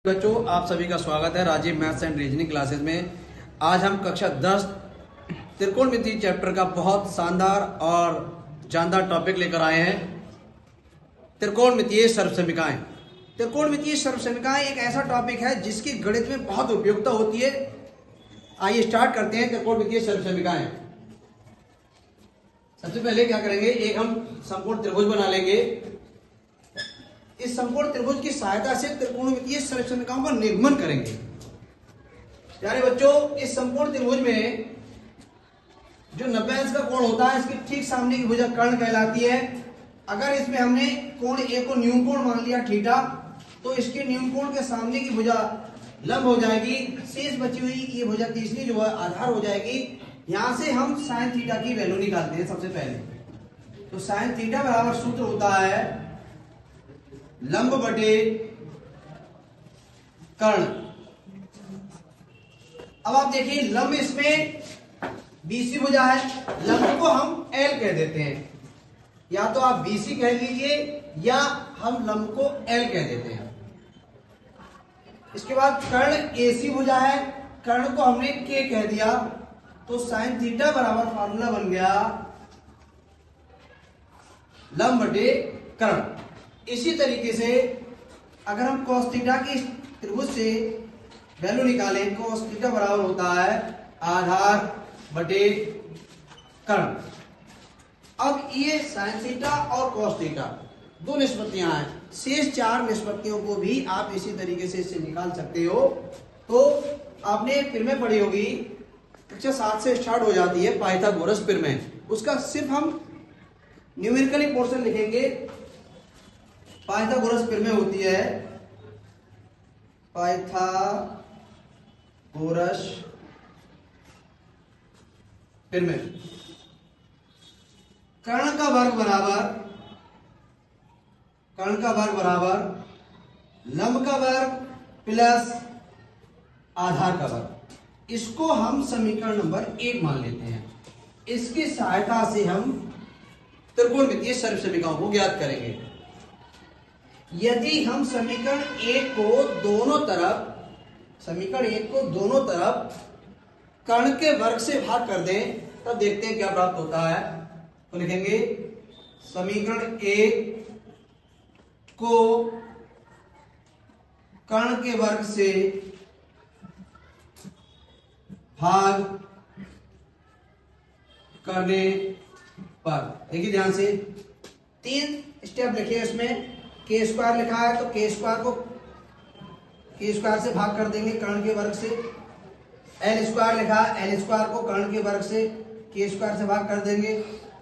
बच्चों, आप सभी का स्वागत है Rajiv maths and reasoning classes में। आज हम कक्षा 10 त्रिकोणमिति चैप्टर का बहुत शानदार और जानदार टॉपिक लेकर आए हैं। त्रिकोणमितीय सर्वसमीकाएं। त्रिकोणमितीय सर्वसमीकाएं एक ऐसा टॉपिक है जिसकी गणित में बहुत उपयोगिता होती है। आइए स्टार्ट करते हैं त्रिकोणमितीय सर्वसमीकाएं। सबसे पहले क्या करेंगे, एक हम समकोण त्रिभुज बना लेंगे। इस समकोण त्रिभुज की सहायता से त्रिकोणमितीय सर्वसमीकाओं का निगमन करेंगे। प्यारे बच्चों, इस समकोण त्रिभुज में जो 90 अंश का कोण होता है, इसके ठीक सामने की भुजा कर्ण कहलाती है। अगर इसमें हमने कोण ए को न्यून कोण मान लिया थीटा, तो इसके न्यून कोण के सामने की भुजा लंब हो जाएगी। शेष बची हुई ये भुजा तीसरी जो है आधार हो जाएगी। यहां से हम साइन थीटा की वैल्यू निकालते हैं। सबसे पहले तो साइन थीटा बराबर सूत्र होता है लंब बटे कर्ण। अब आप देखिए, लंब इसमें बीसी भुजा है, लंब को हम एल कह देते हैं। या तो आप बीसी कह लीजिए या हम लंब को एल कह देते हैं। इसके बाद कर्ण एसी भुजा है, कर्ण को हमने के कह दिया, तो साइन थीटा बराबर फार्मूला बन गया लंब बटे कर्ण। इसी तरीके से अगर हम cos थीटा की त्रिभुज से वैल्यू निकालें, cos थीटा बराबर होता है आधार बटे कर्ण। अब ये sin थीटा और cos थीटा दो निष्पत्तियां हैं। शेष चार निष्पत्तियों को भी आप इसी तरीके से इससे निकाल सकते हो। तो आपने प्रमेय पढ़ी होगी, कक्षा 7 से स्टार्ट हो जाती है पाइथागोरस प्रमेय। उसका सिर्फ हम न्यूमेरिकली पोर्शन लिखेंगे। पाइथागोरस प्रमेय होती है पाइथागोरस प्रमेय। कर्ण का वर्ग बराबर लंब का वर्ग प्लस आधार का वर्ग। इसको हम समीकरण नंबर 1 मान लेते हैं। इसकी सहायता से हम त्रिकोणमितीय सर्वसमीकाओं को ज्ञात करेंगे। यदि हम समीकरण 1 को दोनों तरफ कर्ण के वर्ग से भाग कर दें, तब देखते हैं क्या प्राप्त होता है। तो लिखेंगे समीकरण 1 को कर्ण के वर्ग से भाग करने पर, देखिए ध्यान से, 3 स्टेप लिखे इसमें। के स्क्वायर लिखा है तो के स्क्वायर को के स्क्वायर से भाग कर देंगे कर्ण के वर्ग से। एल स्क्वायर लिखा है, एल स्क्वायर को कर्ण के वर्ग से के स्क्वायर से भाग कर देंगे,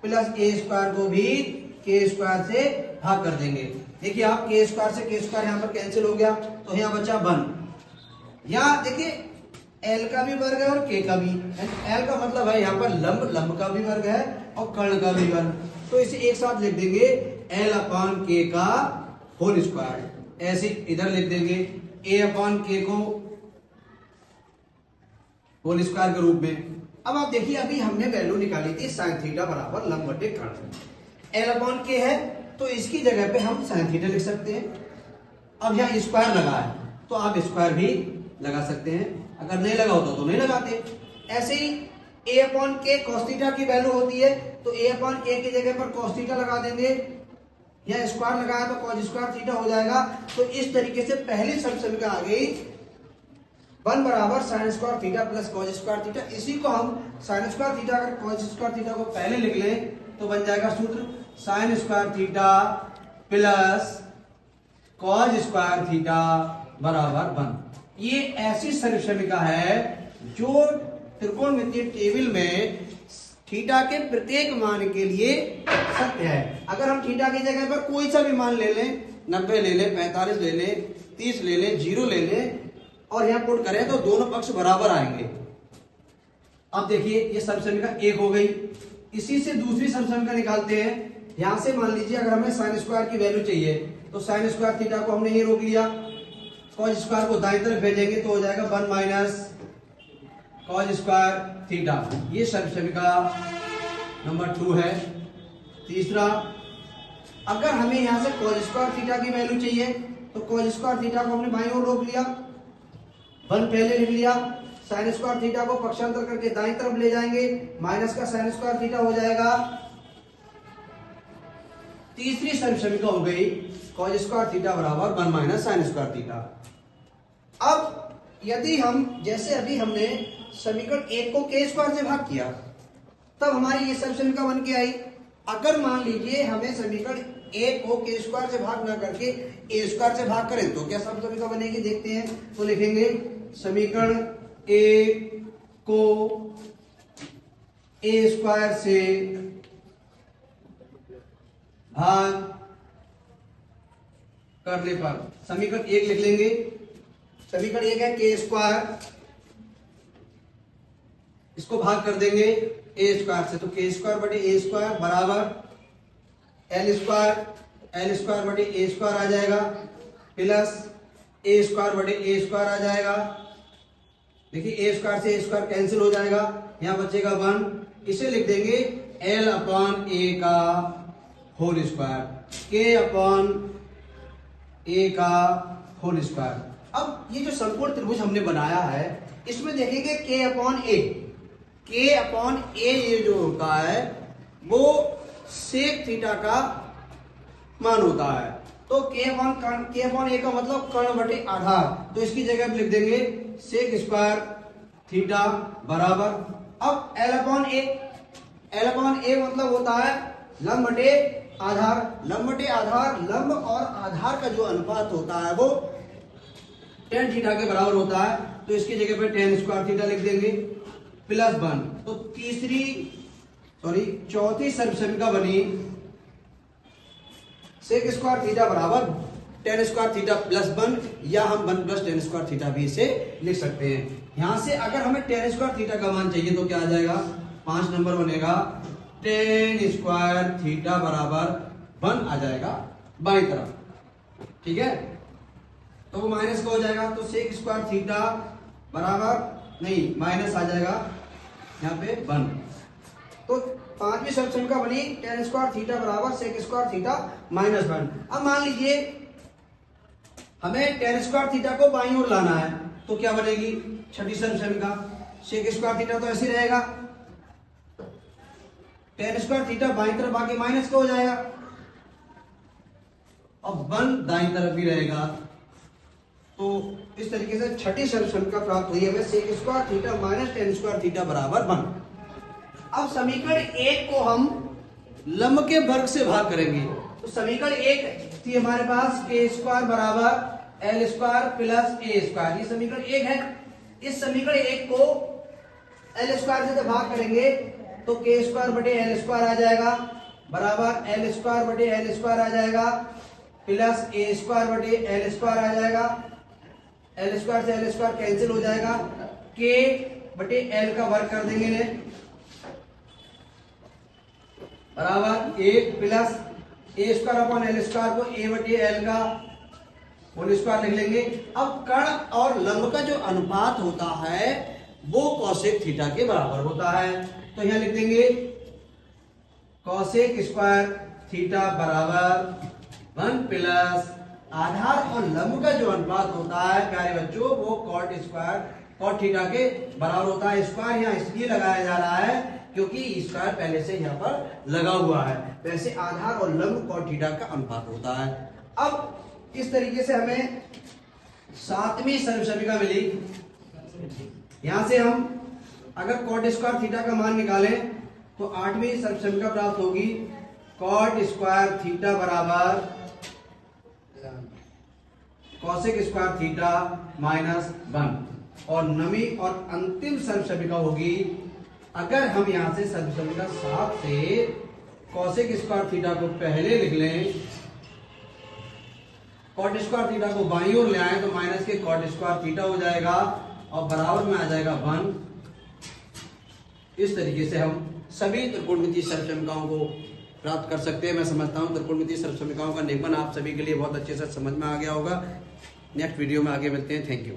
प्लस ए स्क्वायर को भी के स्क्वायर से भाग कर देंगे। देखिए आप, के स्क्वायर से के स्क्वायर यहाँ पर कैंसिल हो गया, तो यहाँ बचा 1। यहाँ देखिए एल का भी वर्ग है और के का भी। एल का मतलब है यहाँ पर लंब का भी वर्ग है और कर्ण का भी वर्ग। तो इसे एक साथ लिख देंगे एल अपॉन के का होल स्क्वायर। ऐसे इधर लिख देंगे ए अपॉन के को होल स्क्वायर के रूप में। अब आप देखिए, अभी हमने वैल्यू निकाली थी साइन थीटा बराबर लंब बटे कर्ण। एल अपॉन के है तो इसकी जगह पे हम साइन थीटा लिख सकते हैं। अब यहाँ स्क्वायर लगा है तो आप स्क्वायर भी लगा सकते हैं, अगर नहीं लगा होता तो नहीं लगाते। ऐसे ही ए अपॉन के cos थीटा की वैल्यू होती है, तो ए अपॉन के की जगह पर cos थीटा लगा देंगे। यहाँ स्क्वायर लगाया तो cos स्क्वायर थीटा हो जाएगा। तो इस तरीके से पहली सर्वसमीका आ गई 1 बराबर sine square theta plus cos square theta. इसी को हम साइन स्क्वायर थीटा अगर cos स्क्वायर थीटा को पहले लिख लें तो बन जाएगा सूत्र sine square theta plus cos square theta बराबर 1। ये ऐसी सर्वसमीका है जो त्रिकोणमितीय टेबल में थीटा के प्रत्येक मान के लिए सत्य है। अगर हम थीटा की जगह पर कोई सा भी मान ले लें, 90 ले लें, 45 ले लें, 30 ले लें, 0 ले लें और यहाँ पुट करें तो दोनों पक्ष बराबर आएंगे। अब देखिए ये सर्वसमीका 1 हो गई। इसी से दूसरी सर्वसमीका निकालते हैं। यहां से मान लीजिए अगर हमें साइन स्क्वायर की वैल्यू चाहिए तो साइन स्क्वायर थीटा को हमने ये रोक लिया, cos स्क्वायर को दाईं तरफ भेजेंगे तो हो जाएगा 1 माइनस cos स्क्वायर थीटा। ये सर्वसमीका नंबर 2 है। तीसरा, अगर हमें यहाँ से cos स्क्वायर थीटा की वैल्यू चाहिए तो cos स्क्वायर थीटा को हमने बाईं ओर रोक लिया, 1 पहले लिख लिया। sin स्क्वायर थीटा को पक्षांतर करके दाईं तरफ ले जाएंगे, माइनस का sin स्क्वायर थीटा हो जाएगा। तीसरी समीकरण हो गई cos स्क्वायर थीटा बराबर 1 माइनस sin स्क्वायर थीटा। अब यदि हम जैसे अभी हमने समीकरण 1 को k स्क्वायर से भाग किया, तब हमारी ये सब समीकरण बन के आई। अगर मान लीजिए हमें समीकरण 1 को k स्क्वायर से भाग ना करके a स्क्वायर से भाग करें तो क्या सब समीकरण बनेगी, देखते हैं। तो लिखेंगे समीकरण 1 को a स्क्वायर से भाग करने पर समीकरण 1 लिख लेंगे। समीकरण 1 है k स्क्वायर, इसको भाग कर देंगे a स्क्वायर से, तो k स्क्वायर बटे a स्क्वायर बराबर l स्क्वायर बटे a स्क्वायर आ जाएगा, प्लस a स्क्वायर बटे a स्क्वायर आ जाएगा। देखिए a स्क्वायर से a स्क्वायर कैंसिल हो जाएगा, यहां बचेगा 1। इसे लिख देंगे l अपॉन a का whole square, k upon a का होल स्क्वायर। अब ये जो संपूर्ण त्रिभुज हमने बनाया है, इसमें देखेंगे k अपॉन a ये जो होता है वो सेक थीटा का मान होता है। तो k अपॉन a का मतलब कर्ण बटे आधार, तो इसकी जगह लिख देंगे सेक स्क्वायर थीटा बराबर। अब l अपॉन a मतलब होता है लंब बटे आधार। लंब और आधार का जो अनुपात होता है वो tan थीटा के बराबर होता है, तो इसकी जगह पे tan स्क्वायर थीटा लिख देंगे प्लस 1। तो चौथी समीकरण बनी सेक स्क्वायर थीटा बराबर tan स्क्वायर थीटा प्लस 1, या हम 1 प्लस tan स्क्वायर थीटा भी इसे लिख सकते हैं। यहां से अगर हमें tan स्क्वायर थीटा का मान चाहिए तो क्या आ जाएगा, 5 नंबर बनेगा tan स्क्वायर थीटा बराबर 1 आ जाएगा बाईं तरफ, ठीक है। तो वो माइनस का हो जाएगा, तो सेक स्क्वायर थीटा बराबर नहीं माइनस आ जाएगा यहाँ पे 1। तो पांचवी समीकरण का बनी tan स्क्वायर थीटा बराबर सेक स्क्वायर थीटा माइनस 1। अब मान लीजिए हमें tan स्क्वायर थीटा को बाईं ओर लाना है, तो क्या बनेगी छठी समीकरण का, सेक स्क्वायर थीटा तो ऐसे रहेगा, tan स्क्वायर थीटा बाईं तरफ आके माइनस का हो जाएगा, अब 1 दाईं तरफ भी रहेगा। तो इस तरीके से छठी समीकरण का प्राप्त हुई है sec square theta minus tan square theta बराबर 1। अब समीकरण 1 को हम लंब के वर्ग से भाग करेंगे, तो समीकरण 1 थी हमारे पास k स्क्वायर बराबर l square plus a square, ये समीकरण 1 है। इस समीकरण 1 को l स्क्वायर से भाग करेंगे तो k स्क्वायर बटे l स्क्वायर आ जाएगा बराबर l स्क्वायर बटे l स्क्वायर आ जाएगा प्लस a स्क्वायर बटे l स्क्वायर आ जाएगा। l स्क्वायर से l स्क्वायर कैंसिल हो जाएगा, k बटे l का वर्ग कर देंगे ने बराबर 1 plus a square upon l square को a बटे l का होल स्क्वायर लिख लेंगे। अब कर्ण और लंब का जो अनुपात होता है वो कोसेक थीटा के बराबर होता है, तो यहां लिख देंगे कोसेक स्क्वायर थीटा बराबर 1 प्लस आधार और लंब का जो अनुपात होता है प्यारे बच्चों वो कॉट थीटा के बराबर होता है। स्क्वायर यहाँ इसलिए लगाया जा रहा है क्योंकि स्क्वायर पहले से यहाँ पर लगा हुआ है, वैसे आधार और लंब कॉट थीटा का अनुपात होता है। अब इस तरीके से हमें 7वीं समीकरण मिली। यहां से हम अगर कॉट स्क्वायर थीटा का मान निकालें तो 8वीं समीकरण प्राप्त होगी कॉट स्क्वायर थीटा बराबर कॉसेक स्क्वायर थीटा माइनस 1। और 9वीं और अंतिम समीकरण होगी अगर हम यहां से समीकरण 7 से कॉसेक स्क्वायर थीटा को पहले लिख लें, कॉट स्क्वायर थीटा को बाईं ओर ले आए तो माइनस के कॉट स्क्वायर थीटा हो जाएगा और बराबर में आ जाएगा 1। इस तरीके से हम सभी त्रिकोणमितीय समीकरणों को प्राप्त कर सकते हैं। मैं समझता हूं त्रिकोणमितीय समीकरणों का निरूपण आप सभी के लिए बहुत अच्छे से समझ में आ गया होगा। नेक्स्ट वीडियो में आगे मिलते हैं। Thank you.